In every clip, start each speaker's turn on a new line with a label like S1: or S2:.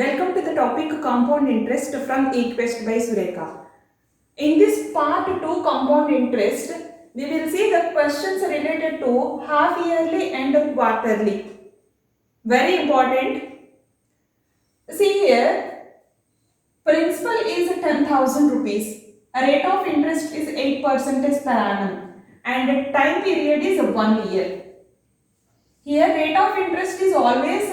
S1: Welcome to the topic compound interest from eQuest by Surekha. In this part 2 compound interest, we will see the questions related to half yearly and quarterly. Very important. See here, principal is 10,000 rupees. A rate of interest is 8% per annum and time period is 1 year. Here rate of interest is always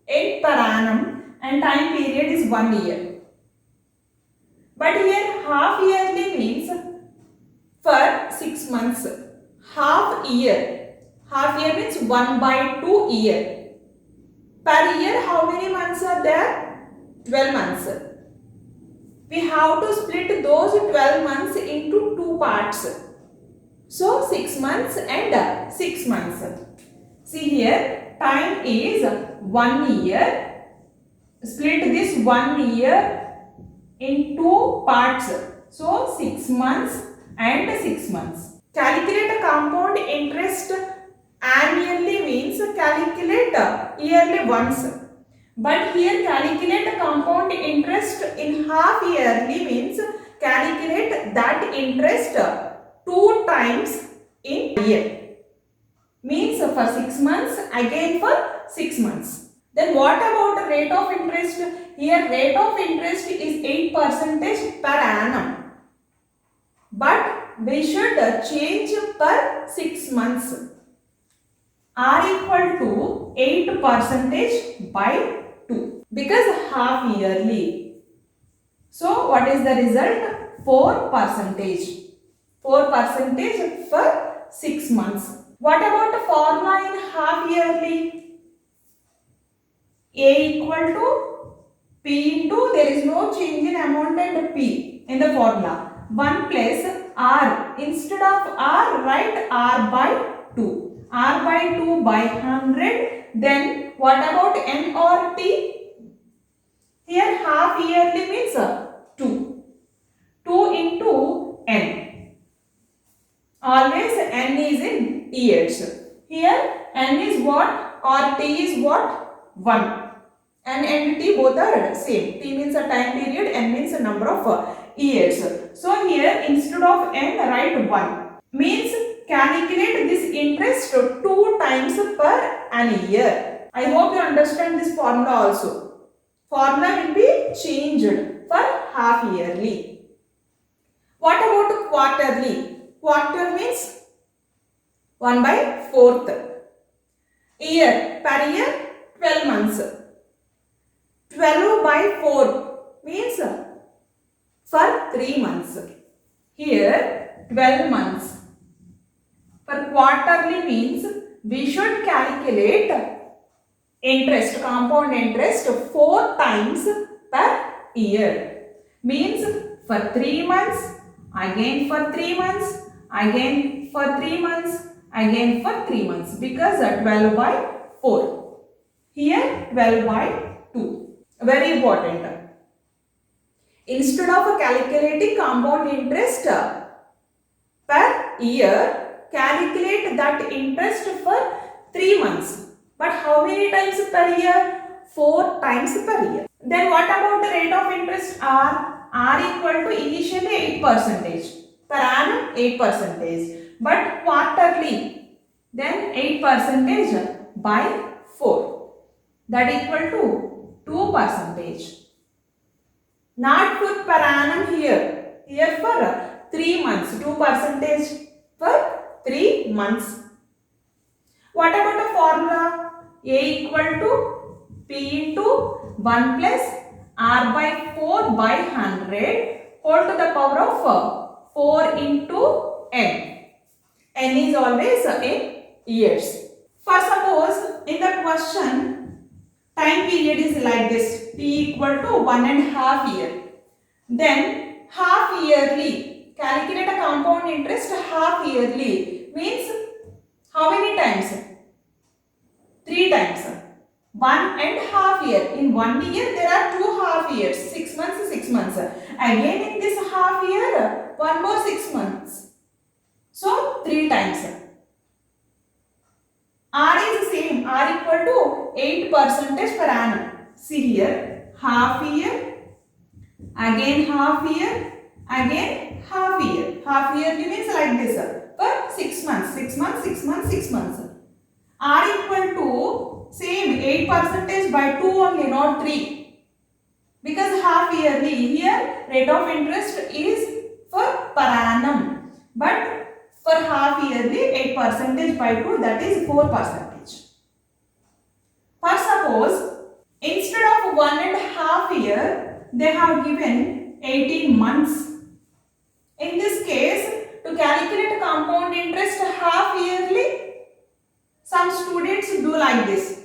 S1: 8 per annum and time period is 1 year. But here half yearly means for 6 months. Half year. Half year means 1/2 year. Per year how many months are there? 12 months. We have to split those 12 months into two parts. So 6 months and 6 months. See here time is 1 year. Split this 1 year in two parts. So 6 months and 6 months. Calculate a compound interest annually means calculate yearly once. But here calculate a compound interest in half yearly means calculate that interest 2 times in a year. Means for 6 months, again for 6 months. Then what about the rate of interest? Here rate of interest is 8% per annum. But we should change per 6 months. R equal to 8% by 2. Because half yearly. So what is the result? 4%. 4% for 6 months. What about the formula in half yearly? A equal to P into, there is no change in amount and P in the formula. 1 plus R. Instead of R, write R by 2. R by 2 by 100. Then what about N or T? Here half yearly means 2. 2 into N. Always N is in years. Here N is what or T is what? 1. N and T both are same. T means a time period, N means a number of years. So here instead of N write 1. Means calculate this interest 2 times per an year. I hope you understand this formula also. Formula will be changed for half yearly. What about quarterly? Quarter means 1/4. Year, per year 12 months. 12/4 means for 3 months. Here 12 months. For quarterly means we should calculate interest, compound interest 4 times per year. Means for 3 months, again for 3 months, again for 3 months, again for 3 months. Because 12/4. Here 12/2. Very important. Instead of calculating compound interest per year, calculate that interest for 3 months. But how many times per year? 4 times per year. Then what about the rate of interest R? R equal to initially 8%. Per annum 8%. But quarterly, then 8% by 4. That equal to 2%. Not for per annum here. Here for 3 months. 2% for 3 months. What about the formula? A equal to P into 1 plus R by 4 by 100 whole to the power of 4 into N. N is always in years. For suppose in the question time period is like this, T equal to 1.5 year. Then half yearly, calculate a compound interest half yearly means how many times? 3 times. 1.5 year. In 1 year there are 2 half years, 6 months, 6 months. Again in this half year, 1 more 6 months. So 3 times. R is the same. R equal to 8% per annum. See here, half year, again half year, again half year. Half yearly means like this for 6 months, 6 months, 6 months, 6 months. R equal to same 8% by 2 only, not 3. Because half yearly, here rate of interest is for per annum. But for half yearly 8% by 2, that is 4%. For suppose instead of 1.5 year, they have given 18 months. In this case, to calculate compound interest half yearly, some students do like this.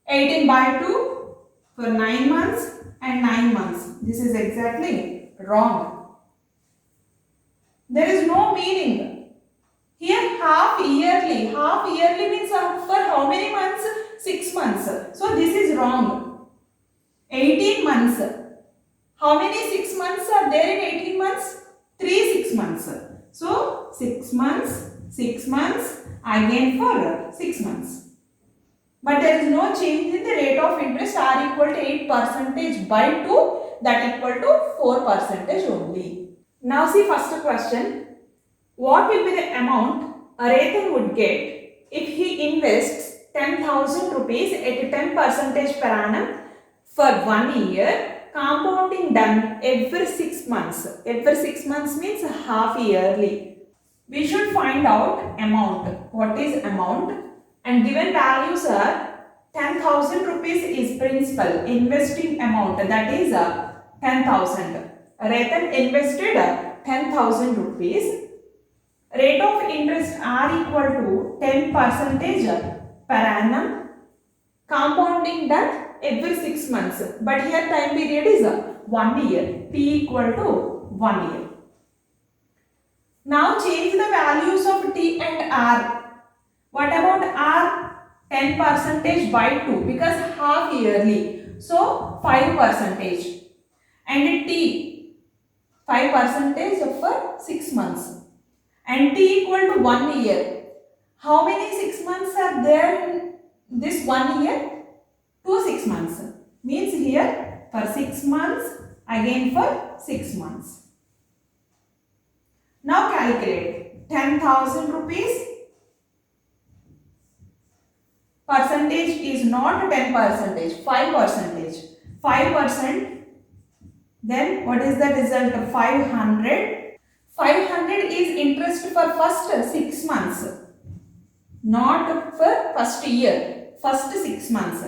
S1: 18 by 2 for 9 months and 9 months. This is exactly wrong. There is no meaning. Here half yearly means for how many months? 6 months. So this is wrong. 18 months. How many 6 months are there in 18 months? 3 6 months. So 6 months, 6 months, again for 6 months. But there is no change in the rate of interest. R equal to 8% by 2, that equal to 4% only. Now see first question. What will be the amount Ratan would get if he invests 10,000 rupees at 10% per annum for 1 year, compounding done every 6 months. Every 6 months means half yearly. We should find out amount. What is amount? And given values are 10,000 rupees is principal investing amount, that is 10,000. Ratan invested 10,000 rupees. Rate of interest R equal to 10% per annum, compounding done every 6 months. But here time period is 1 year. T equal to 1 year. Now change the values of T and R. What about R? 10% by 2 because half yearly. So 5%. And T 5% for 6 months. And T equal to 1 year. How many 6 months are there in this 1 year? 2 6 months. Means here for 6 months, again for 6 months. Now calculate 10,000 rupees. Percentage is not 10%, 5%. 5%. Then what is the result? 500. 500 is interest for first 6 months. Not for first year. First 6 months.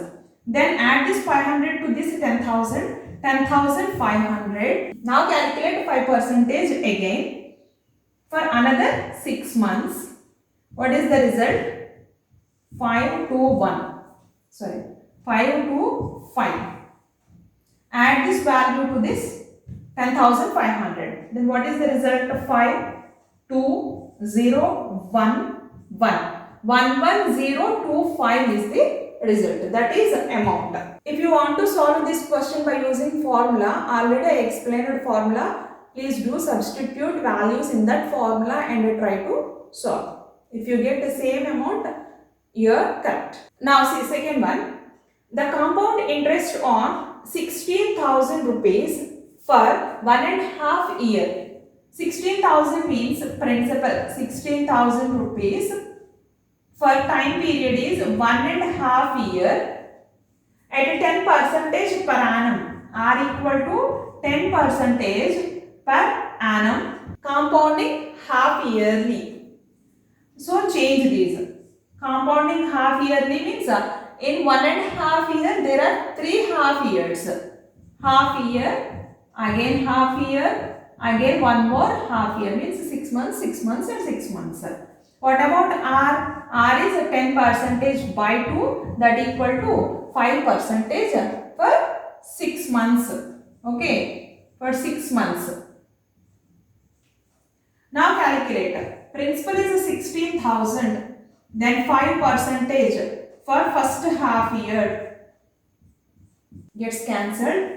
S1: Then add this 500 to this 10,000. 10,500. Now calculate 5% again. For another 6 months. What is the result? 5 to 1. Sorry. 5 to 5. Add this value to this 10,500. Then what is the result of 5? 2, 0, 1, 1. 11025 is the result. That is amount. If you want to solve this question by using formula, already I explained formula. Please do substitute values in that formula and try to solve. If you get the same amount, you are correct. Now see second one. The compound interest on 16,000 rupees for 1.5 year. 16,000 means principal. 16,000 rupees for time period is 1.5 year at 10% per annum. R equal to 10% per annum, compounding half yearly. So change these. Compounding half yearly means in 1.5 year there are 3 half years. Half year, again half year, again one more half year means 6 months, 6 months and 6 months. What about R? R is 10% by 2, that equal to 5% for 6 months. Okay, for 6 months. Now calculate. Principal is 16,000. Then 5% for first half year gets cancelled.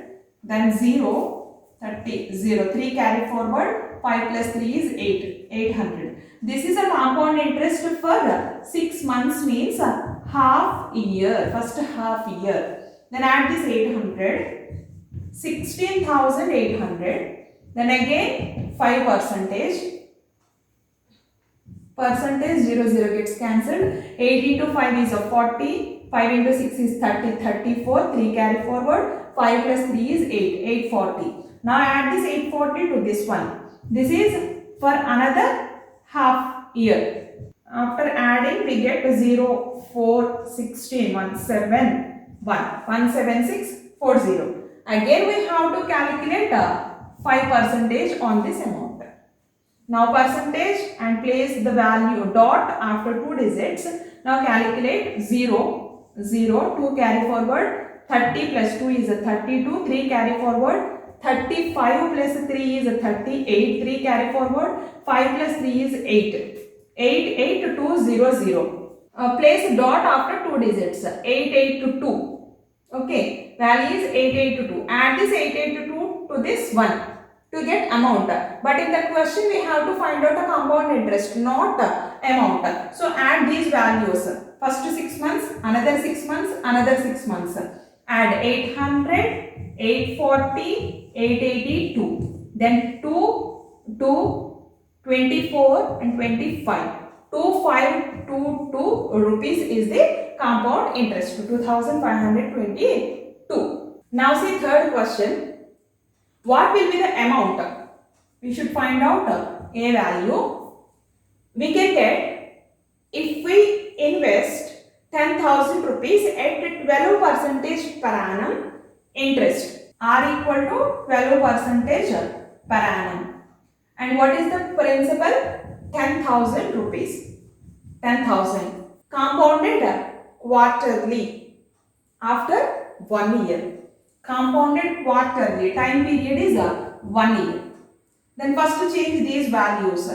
S1: Then 0, 30, 0. 3 carry forward. 5 plus 3 is 8. 800. This is a compound interest for 6 months means half year. First half year. Then add this 800. 16,800. Then again 5 percentage. Percentage 0 0 gets cancelled. 8 into 5 is a 40. 5 into 6 is 30, 34. 3 carry forward. 5 plus 3 is 8, 840. Now add this 840 to this one. This is for another half year. After adding we get 0, 4, 16, 1, 7, 17640. Again we have to calculate 5 percentage on this amount. Now percentage and place the value dot after 2 digits. Now calculate 0, 0, 2 carry forward, 30 plus 2 is a 32, 3 carry forward, 35 plus 3 is a 38, 3 carry forward, 5 plus 3 is 8. 88200. Place dot after 2 digits. 8822. Okay, value is 8822. Add this 8822 to this one to get amount. But in the question we have to find out the compound interest, not amount. So add these values. First 6 months, another 6 months, another 6 months. Add 800, 840, 882. Then 2, 24 and 25. 2522 rupees is the compound interest. 2522. Now see third question. What will be the amount? We should find out a value. We can get, if we invest 10,000 rupees at 12 percentage per annum interest, R equal to 12 percentage per annum. And what is the principal? 10,000 rupees. 10,000. Compounded quarterly after 1 year. Compounded quarterly. Time period is 1 year. Then first to change these values.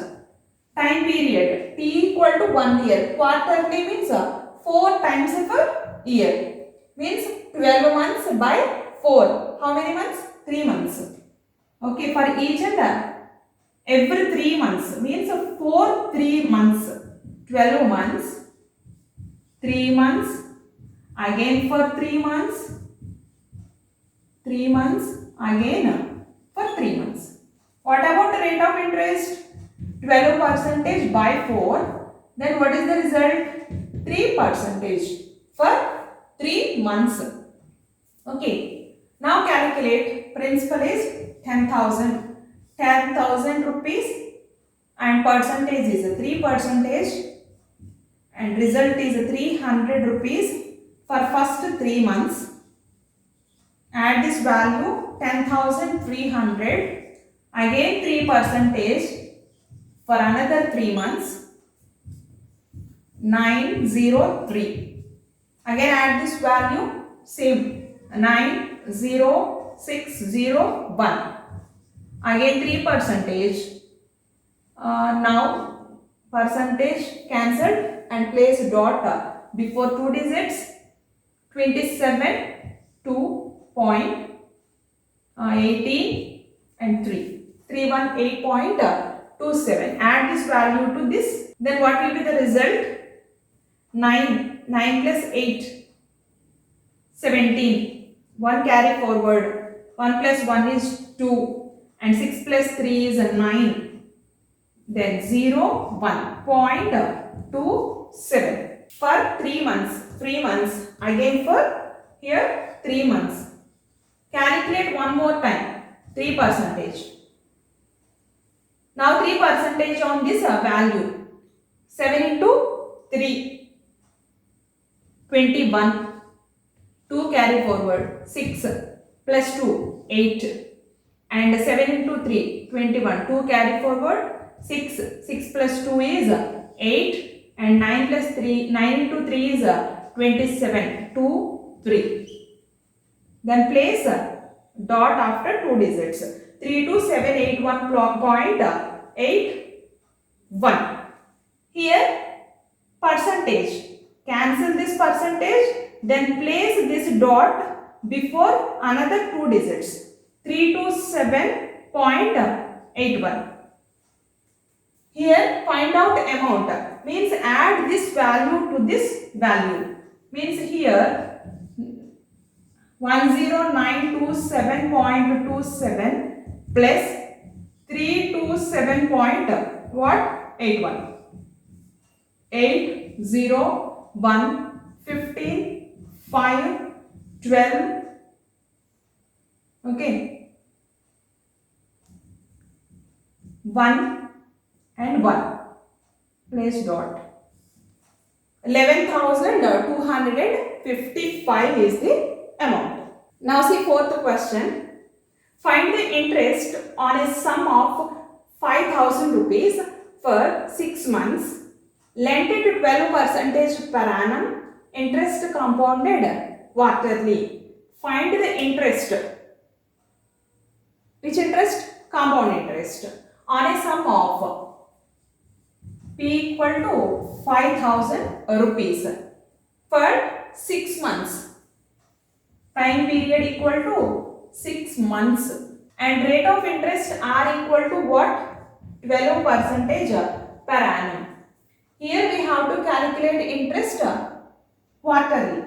S1: Time period. T equal to 1 year. Quarterly means 4 times of a year. Means 12 months by 4. How many months? 3 months. Okay, for each and every 3 months means for 3 months, 12 months, 3 months, again for 3 months, 3 months, again for 3 months. What about the rate of interest? 12 percentage by 4. Then what is the result? 3 percentage for 3 months. Okay. Now calculate. Principal is 10,000. 10,000 rupees and percentage is 3 percentage and result is 300 rupees for first 3 months. Add this value 10,300, again 3 percentage for another 3 months, 903. Again add this value, same 90601. Again 3 percentage. Now percentage cancelled and place dot before 2 digits. 27, 2.18 and 3. 318.27. Add this value to this. Then what will be the result? 9. 9 plus 8. 17. 1 carry forward. 1 plus 1 is 2. And 6 plus 3 is 9. Then 0, 1.27. For 3 months. 3 months. Again for here 3 months. Calculate one more time. 3 percentage. Now 3 percentage on this value. 7 into 3. 21. 2 carry forward. 6 plus 2. 8. And 7 into 3, 21. 2 carry forward, 6. 6 plus 2 is 8. And 9 plus 3, 9 into 3 is 27. 2, 3. Then place dot after 2 digits. 32781.81. Here percentage. Cancel this percentage. Then place this dot before another 2 digits. 327.81. Here find out amount. Means add this value to this value. Means here 10,927.27 plus 327 point what 81 8 0 1 15 5 12 okay 1 and 1 place dot 11,255 is the amount. Now see fourth question. Find the interest on a sum of 5,000 rupees for 6 months. Lent at 12% per annum. Interest compounded quarterly. Find the interest. Which interest? Compound interest. On a sum of P equal to 5,000 rupees for 6 months. Time period equal to 6 months. And rate of interest R equal to what? 12% per annum. Here we have to calculate interest quarterly.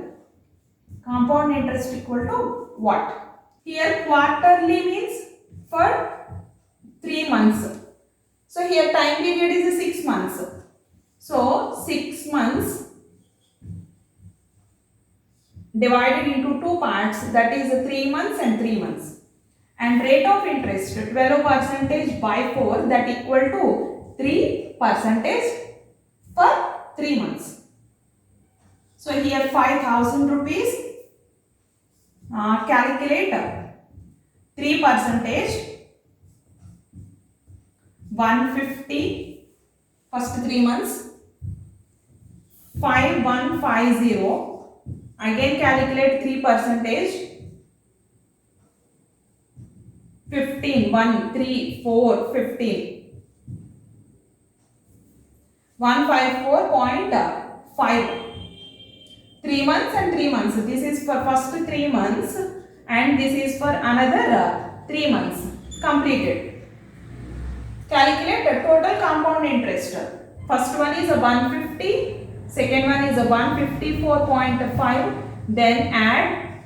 S1: Compound interest equal to what? Here quarterly means for 3 months. So here time period is 6 months. So 6 months divided into 2 parts, that is 3 months and 3 months. And rate of interest 12% by 4, that equal to 3% for 3 months. So here 5,000 rupees, calculate 3%, 150 first 3 months, 5150, again calculate 3%, 15 1 3 4 15 154.5 3 months and 3 months. This is for first 3 months and this is for another 3 months. Completed. Calculate the total compound interest. First one is a 150, second one is a 154.5, then add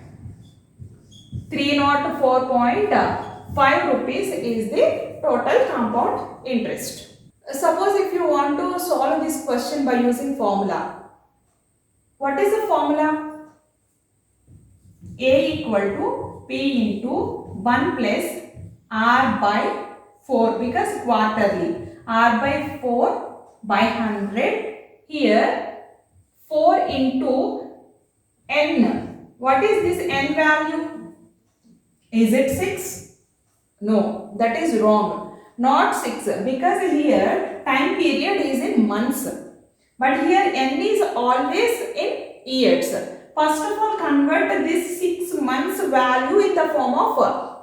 S1: 304.5 rupees is the total compound interest. Suppose if you want to solve this question by using formula. What is the formula? A equal to P into 1 plus R by 4, because quarterly. R by 4 by 100. Here 4 into N. What is this N value? Is it 6? No, that is wrong. Not 6, because here time period is in months. But here N is always in years. First of all, convert this 6 months value in the form of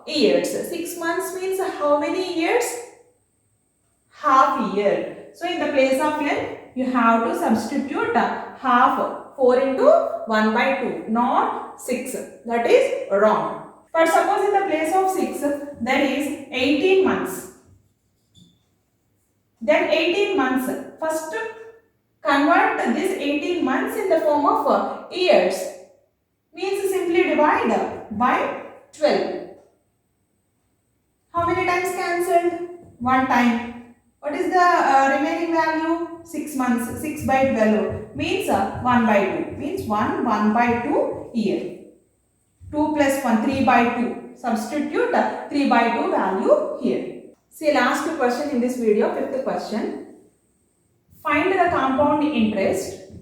S1: years. 6 months means how many years? Half year. So in the place of N, you have to substitute half. 4 into 1 by 2, not 6. That is wrong. But suppose in the place of 6, that is 18 months. Then 18 months. First, convert this 18 months in the form of years. Means simply divide by 12. How many times cancelled? 1 time. What is the remaining value? 6 months. 6 by 12 means 1 by 2. Means 1 by 2 year. 2 plus 1, 3 by 2. Substitute 3 by 2 value here. See last question in this video, fifth question. Find the compound interest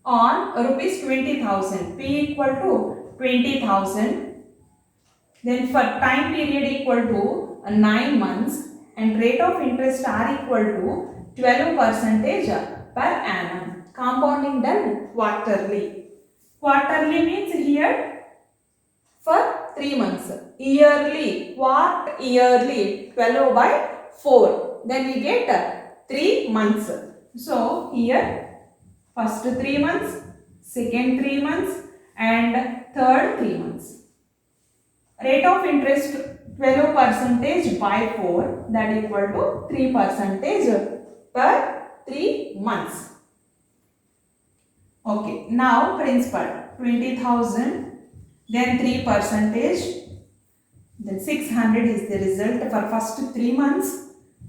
S1: on rupees 20,000. P equal to 20,000. Then for time period equal to 9 months and rate of interest are equal to 12% per annum. Compounding done quarterly. Quarterly means here for 3 months. Yearly, yearly 12 by 4. Then we get 3 months. So here first 3 months, second 3 months and third 3 months. Rate of interest 12% by 4, that equal to 3% per 3 months. Okay, now principal 20,000 then 3%, then 600 is the result for first 3 months.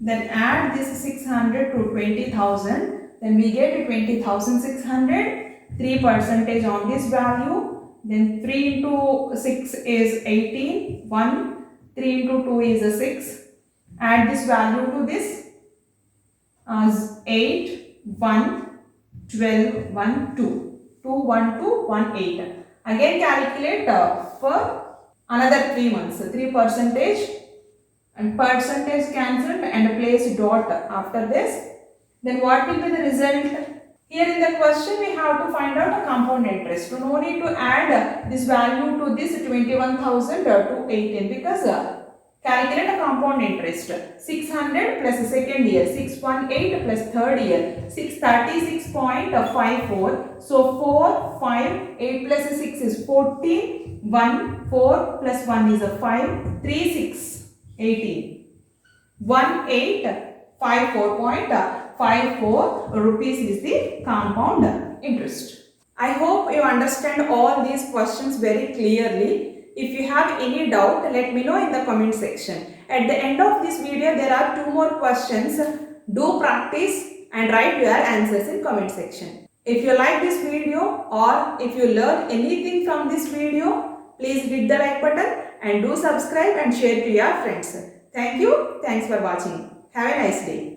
S1: Then add this 600 to 20,000, then we get 20,600, 3% on this value, then 3 into 6 is 18, 1, 3 into 2 is a 6, add this value to this, 8, 1, 12, 1, 2, 2, 1, 2, 1, 8. Again calculate for another 3 months, 3% and percentage cancelled and place dot after this. Then what will be the result? Here in the question we have to find out a compound interest. So no need to add this value to this 21,000 to 18 because calculate a compound interest. 600 plus the second year, 618 plus third year, 636.54. So 4, 5, 8 plus 6 is 14, 1, 4 plus 1 is a 5, 3, 6. 18. 1854.54 rupees is the compound interest. I hope you understand all these questions very clearly. If you have any doubt, let me know in the comment section. At the end of this video, there are 2 more questions. Do practice and write your answers in comment section. If you like this video or if you learn anything from this video, please hit the like button and do subscribe and share to your friends. Thank you. Thanks for watching. Have a nice day.